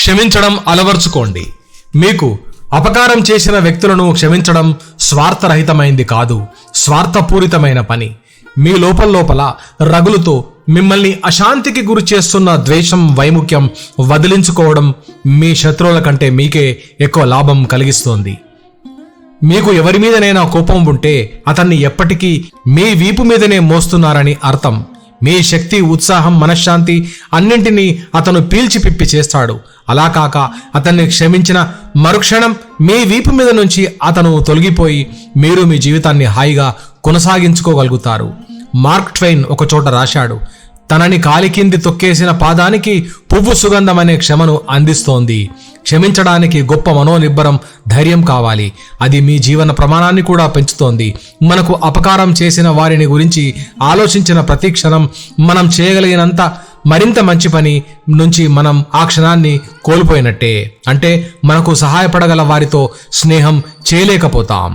క్షమించడం అలవర్చుకోండి. మీకు అపకారం చేసిన వ్యక్తులను క్షమించడం స్వార్థరహితమైంది కాదు, స్వార్థపూరితమైన పని. మీ లోపల రగులుతో మిమ్మల్ని అశాంతికి గురి చేస్తున్న ద్వేషం, వైముఖ్యం వదిలించుకోవడం మీ శత్రువుల కంటే మీకే ఎక్కువ లాభం కలిగిస్తోంది. మీకు ఎవరి మీదనైనా కోపం ఉంటే అతన్ని ఎప్పటికీ మీ వీపు మీదనే మోస్తున్నారని అర్థం. మీ శక్తి, ఉత్సాహం, మనశ్శాంతి అన్నింటినీ అతను పీల్చిపిప్పి చేస్తాడు. అలా కాక అతన్ని క్షమించిన మరుక్షణం మీ వీపు మీద నుంచి అతను తొలగిపోయి మీరు మీ జీవితాన్ని హాయిగా కొనసాగించుకోగలుగుతారు. మార్క్ ట్వైన్ ఒక చోట రాశాడు, తనని కాలి కింది తొక్కేసిన పాదానికి పువ్వు సుగంధం అనే క్షమను అందిస్తోంది. క్షమించడానికి గొప్ప మనోనిబ్బరం, ధైర్యం కావాలి. అది మీ జీవన ప్రమాణాన్ని కూడా పెంచుతోంది. మనకు అపకారం చేసిన వారిని గురించి ఆలోచించిన ప్రతి క్షణం మనం చేయగలిగినంత మరింత మంచి పని నుంచి మనం ఆ క్షణాన్ని కోల్పోయినట్టే. అంటే మనకు సహాయపడగల వారితో స్నేహం చేయలేకపోతాం.